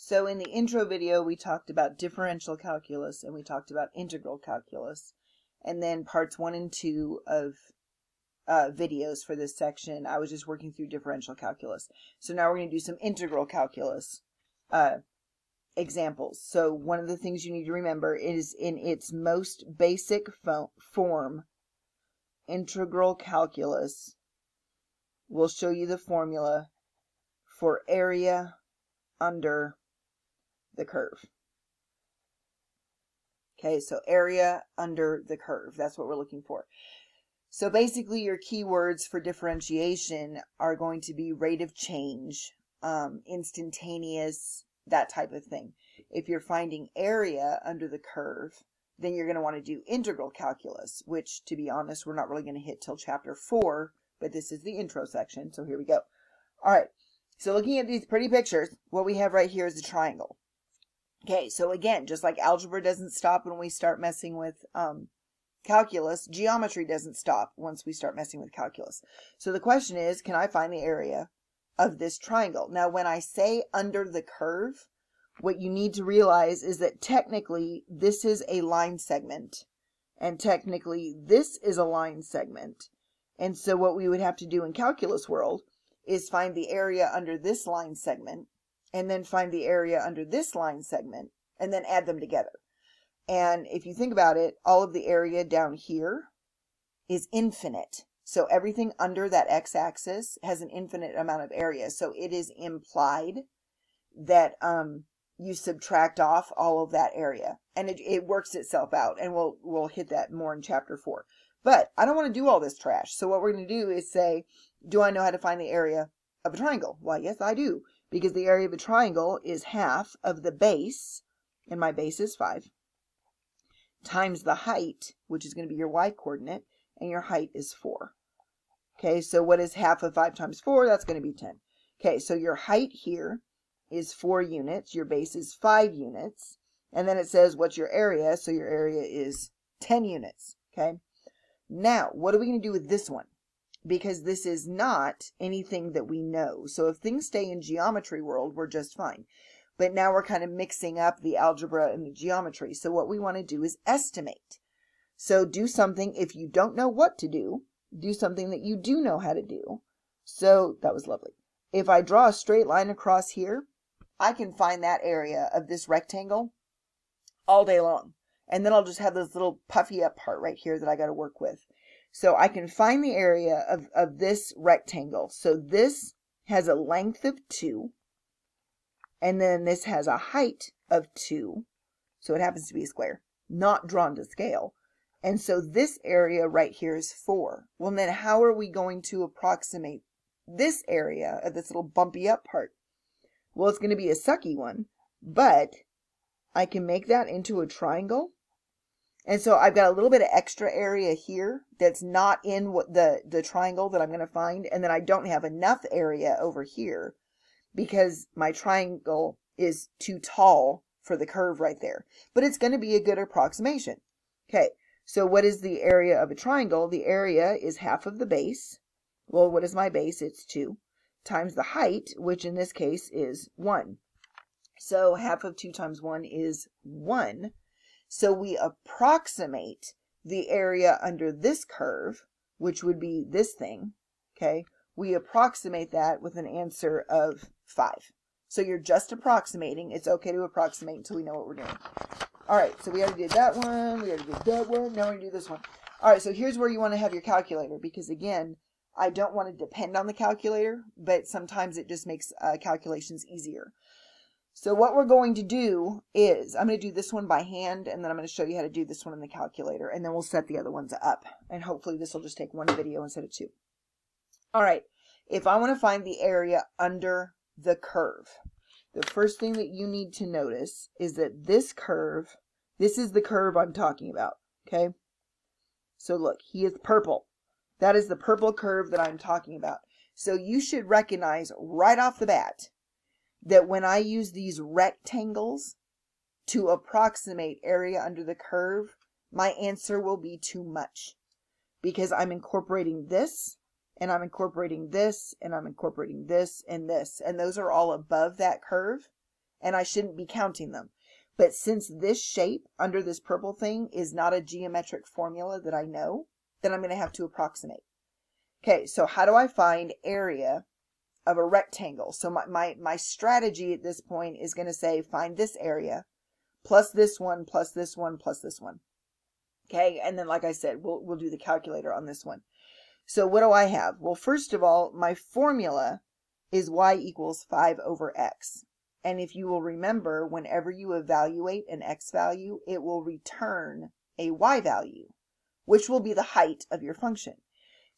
So in the intro video, we talked about differential calculus and we talked about integral calculus. And then parts 1 and 2 of videos for this section, I was just working through differential calculus. So now we're going to do some integral calculus examples. So one of the things you need to remember is in its most basic form, integral calculus will show you the formula for area under the curve. Okay, so area under the curve, that's what we're looking for. So basically your keywords for differentiation are going to be rate of change, instantaneous, that type of thing. If you're finding area under the curve, then you're going to want to do integral calculus, which, to be honest, we're not really going to hit till chapter 4, but this is the intro section, so here we go. All right, so looking at these pretty pictures, what we have right here is a triangle. Okay, so again, just like algebra doesn't stop when we start messing with calculus, geometry doesn't stop once we start messing with calculus. So the question is, can I find the area of this triangle? Now, when I say under the curve, what you need to realize is that technically this is a line segment, and technically this is a line segment. And so what we would have to do in calculus world is find the area under this line segment, and then find the area under this line segment, and then add them together. And if you think about it, all of the area down here is infinite. So everything under that x-axis has an infinite amount of area. So it is implied that you subtract off all of that area. And it works itself out. And we'll hit that more in chapter 4. But I don't want to do all this trash. So what we're going to do is say, do I know how to find the area of a triangle? Why, yes, I do. Because the area of a triangle is half of the base, and my base is 5, times the height, which is going to be your y-coordinate, and your height is 4. Okay, so what is half of 5 times 4? That's going to be 10. Okay, so your height here is 4 units, your base is 5 units, and then it says what's your area, so your area is 10 units. Okay, now what are we going to do with this one? Because this is not anything that we know. So if things stay in geometry world, we're just fine. But now we're kind of mixing up the algebra and the geometry. So what we want to do is estimate. So do something, if you don't know what to do something that you do know how to do. So that was lovely. If I draw a straight line across here, I can find that area of this rectangle all day long. And then I'll just have this little puffy up part right here that I got to work with. So I can find the area of this rectangle. So this has a length of 2. And then this has a height of 2. So it happens to be a square, not drawn to scale. And so this area right here is 4. Well, then how are we going to approximate this area of this little bumpy up part? Well, it's going to be a sucky one, but I can make that into a triangle. And so I've got a little bit of extra area here that's not in what the triangle that I'm going to find. And then I don't have enough area over here because my triangle is too tall for the curve right there. But it's going to be a good approximation. Okay, so what is the area of a triangle? The area is half of the base. Well, what is my base? It's 2 times the height, which in this case is 1. So half of 2 times 1 is 1. So we approximate the area under this curve, which would be this thing, okay? We approximate that with an answer of 5. So you're just approximating. It's okay to approximate until we know what we're doing. All right, so we already did that one. We already did that one. Now we're going to do this one. All right, so here's where you want to have your calculator because, again, I don't want to depend on the calculator, but sometimes it just makes calculations easier. So what we're going to do is, I'm going to do this one by hand, and then I'm going to show you how to do this one in the calculator, and then we'll set the other ones up. And hopefully this will just take one video instead of 2. All right, if I want to find the area under the curve, the first thing that you need to notice is that this curve, this is the curve I'm talking about, okay? So look, he is purple. That is the purple curve that I'm talking about. So you should recognize right off the bat that when I use these rectangles to approximate area under the curve, my answer will be too much because I'm incorporating this, and I'm incorporating this, and I'm incorporating this, and those are all above that curve, and I shouldn't be counting them. But since this shape under this purple thing is not a geometric formula that I know, then I'm going to have to approximate. Okay, so how do I find area of a rectangle? So my strategy at this point is going to say find this area plus this one plus this one plus this one. Okay, and then like I said, we'll do the calculator on this one. So what do I have? Well, first of all, my formula is y equals 5 over x. And if you will remember, whenever you evaluate an x value, it will return a y value, which will be the height of your function.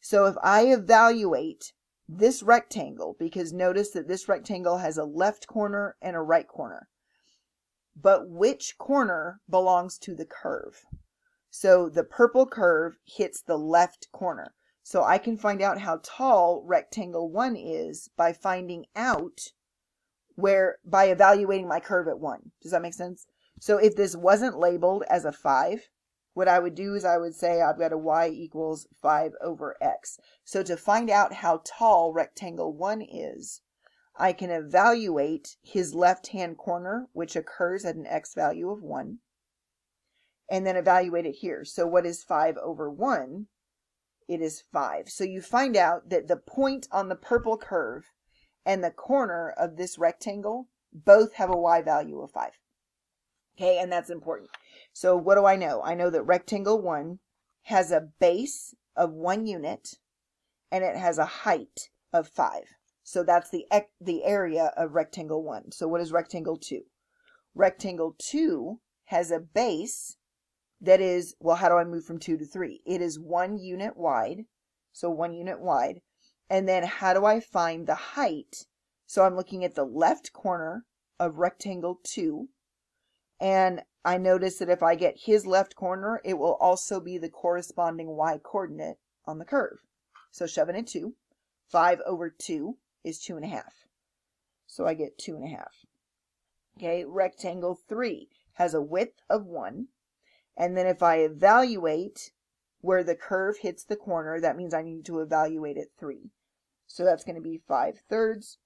So if I evaluate this rectangle, because notice that this rectangle has a left corner and a right corner, but which corner belongs to the curve? So the purple curve hits the left corner. So I can find out how tall rectangle 1 is by finding out by evaluating my curve at 1. Does that make sense? So if this wasn't labeled as a 5, what I would do is I would say I've got a y equals 5 over x. So to find out how tall rectangle 1 is, I can evaluate his left-hand corner, which occurs at an x value of 1, and then evaluate it here. So what is 5 over 1? It is 5. So you find out that the point on the purple curve and the corner of this rectangle both have a y value of 5. Okay, and that's important. So what do I know? I know that rectangle 1 has a base of 1 unit and it has a height of 5. So that's the area of rectangle 1. So what is rectangle 2? Rectangle 2 has a base that is, well, how do I move from 2 to 3? It is 1 unit wide. So 1 unit wide. And then how do I find the height? So I'm looking at the left corner of rectangle 2. And I notice that if I get his left corner, it will also be the corresponding y coordinate on the curve. So shove it in 2. 5 over 2 is 2.5. So I get 2.5. Okay, rectangle 3 has a width of 1. And then if I evaluate where the curve hits the corner, that means I need to evaluate at 3. So that's going to be 5/3.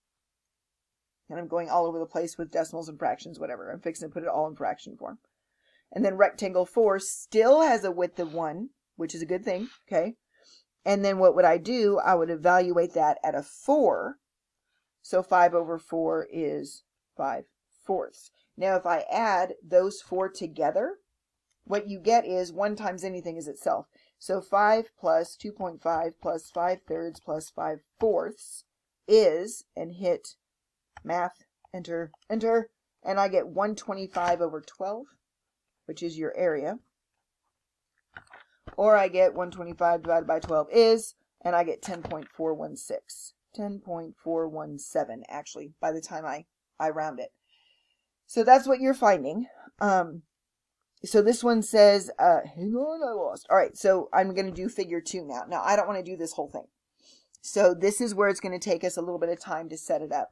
And I'm going all over the place with decimals and fractions, whatever. I'm fixing to put it all in fraction form. And then rectangle 4 still has a width of 1, which is a good thing, okay? And then what would I do? I would evaluate that at a 4. So 5 over 4 is 5/4. Now if I add those 4 together, what you get is 1 times anything is itself. So 5 plus 2.5 plus 5/3 plus 5/4 is, and hit math, enter, enter, and I get 125 over 12, which is your area. Or I get 125 divided by 12 is, and I get 10.416. 10.417, actually, by the time I round it. So that's what you're finding. So this one says, hang on, I lost. All right, so I'm going to do figure 2 now. Now, I don't want to do this whole thing. So this is where it's going to take us a little bit of time to set it up.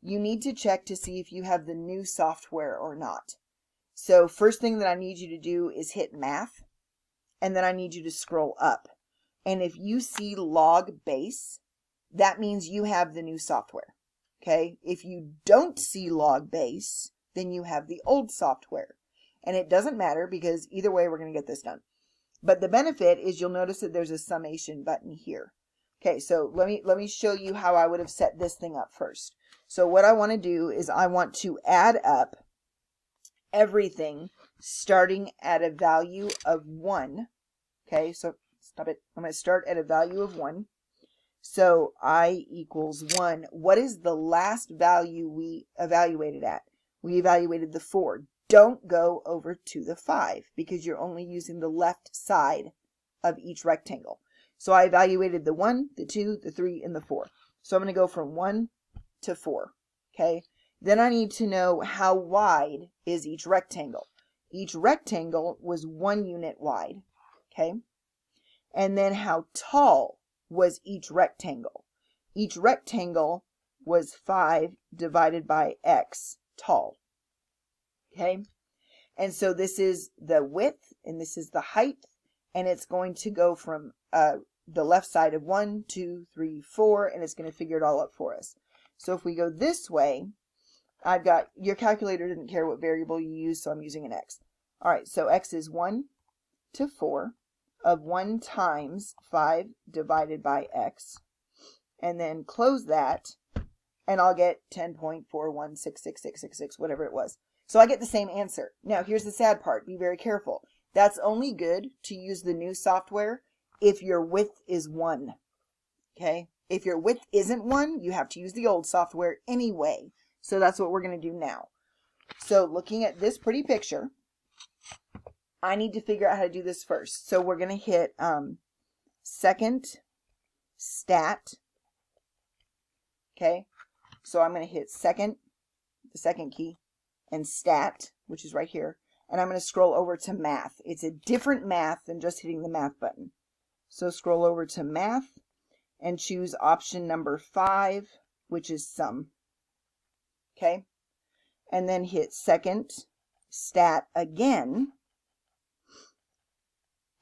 You need to check to see if you have the new software or not. So first thing that I need you to do is hit math, and then I need you to scroll up. And if you see log base, that means you have the new software. Okay? If you don't see log base, then you have the old software. And it doesn't matter because either way we're going to get this done. But the benefit is you'll notice that there's a summation button here. Okay, so let me show you how I would have set this thing up first. So what I want to do is I want to add up everything starting at a value of 1. Okay, so stop it. I'm going to start at a value of 1. So I equals 1. What is the last value we evaluated at? We evaluated the 4. Don't go over to the 5 because you're only using the left side of each rectangle. So I evaluated the 1, the 2, the 3, and the 4. So I'm going to go from 1 to 4. Okay. Then I need to know how wide is each rectangle. Each rectangle was 1 unit wide. Okay. And then how tall was each rectangle? Each rectangle was 5 divided by x tall. Okay. And so this is the width and this is the height. And it's going to go from the left side of 1, 2, 3, 4, and it's going to figure it all up for us. So if we go this way, I've got, your calculator didn't care what variable you use, so I'm using an x. All right, so x is 1 to 4 of 1 times 5 divided by x. And then close that, and I'll get 10.41666666, whatever it was. So I get the same answer. Now, here's the sad part. Be very careful. That's only good to use the new software if your width is 1. Okay? If your width isn't 1, you have to use the old software anyway. So that's what we're going to do now. So looking at this pretty picture, I need to figure out how to do this first. So we're going to hit second stat. Okay? So I'm going to hit second, the second key, and stat, which is right here. And I'm going to scroll over to math. It's a different math than just hitting the math button. So scroll over to math and choose option number 5, which is sum. Okay? And then hit second stat again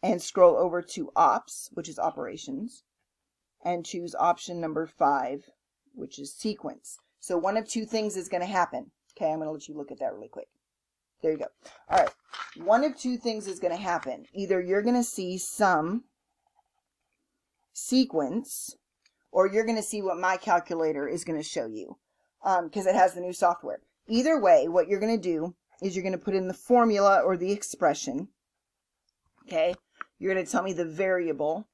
and scroll over to ops, which is operations, and choose option number 5, which is sequence. So one of two things is going to happen. Okay, I'm going to let you look at that really quick. There you go. All right. One of two things is going to happen. Either you're going to see some sequence, or you're going to see what my calculator is going to show you, because it has the new software. Either way, what you're going to do is you're going to put in the formula or the expression. Okay. You're going to tell me the variable.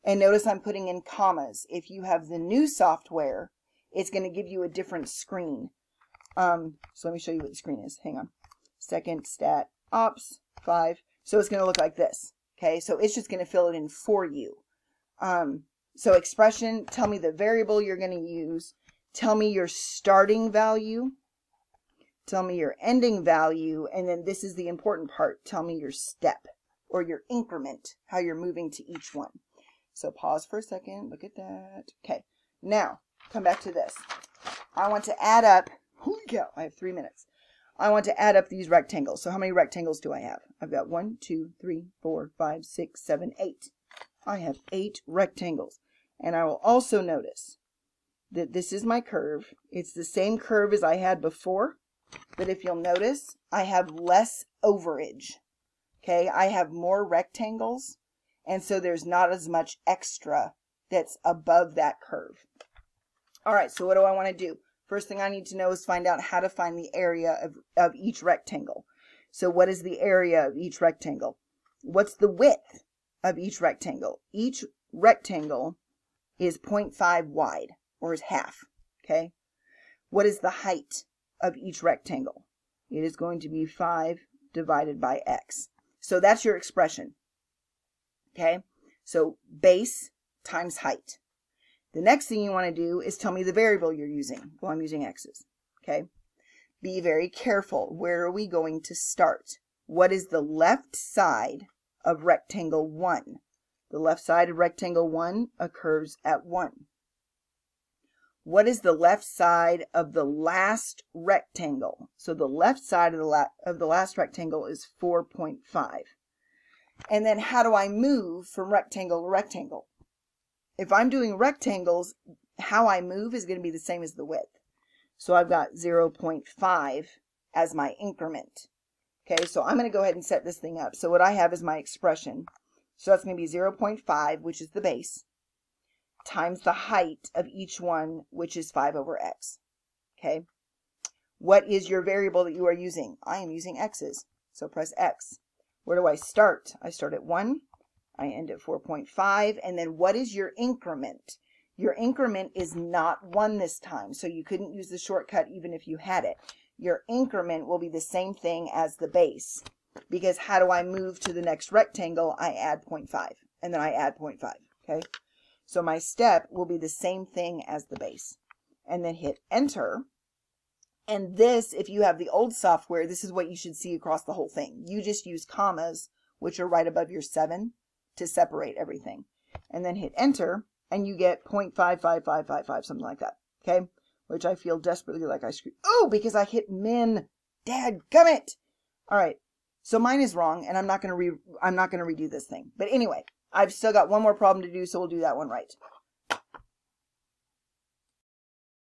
And notice I'm putting in commas. If you have the new software, it's going to give you a different screen. So let me show you what the screen is. Hang on. Second stat ops 5. So it's going to look like this. Okay, so it's just going to fill it in for you. So expression, tell me the variable you're going to use. Tell me your starting value. Tell me your ending value. And then this is the important part. Tell me your step or your increment, how you're moving to each one. So pause for a second. Look at that. Okay, now come back to this. I want to add up. Holy cow, I have 3 minutes. I want to add up these rectangles. So how many rectangles do I have? I've got 1, 2, 3, 4, 5, 6, 7, 8. I have 8 rectangles. And I will also notice that this is my curve. It's the same curve as I had before, but if you'll notice, I have less overage. Okay, I have more rectangles, and so there's not as much extra that's above that curve. All right, so what do I want to do? First thing I need to know is find out how to find the area of each rectangle. So what is the area of each rectangle? What's the width of each rectangle? Each rectangle is 0.5 wide, or is half, okay? What is the height of each rectangle? It is going to be 5 divided by x. So that's your expression, okay? So base times height. The next thing you want to do is tell me the variable you're using. Well, I'm using x's, okay? Be very careful. Where are we going to start? What is the left side of rectangle 1? The left side of rectangle 1 occurs at 1. What is the left side of the last rectangle? So the left side of the last rectangle is 4.5. And then how do I move from rectangle to rectangle? If I'm doing rectangles, how I move is going to be the same as the width. So I've got 0.5 as my increment. Okay, so I'm going to go ahead and set this thing up. So what I have is my expression. So that's going to be 0.5, which is the base, times the height of each one, which is 5 over x. Okay, what is your variable that you are using? I am using x's. So press x. Where do I start? I start at 1. I end at 4.5, and then what is your increment? Your increment is not 1 this time, so you couldn't use the shortcut even if you had it. Your increment will be the same thing as the base, because how do I move to the next rectangle? I add 0.5, and then I add 0.5, okay? So my step will be the same thing as the base. And then hit enter, and this, if you have the old software, this is what you should see across the whole thing. You just use commas, which are right above your 7, to separate everything, and then hit enter, and you get 0.55555, something like that, okay? Which I feel desperately like I screwed. Oh, because I hit min. Dadgummit. All right, so mine is wrong, and I'm not gonna redo this thing. But anyway, I've still got one more problem to do, so we'll do that one right.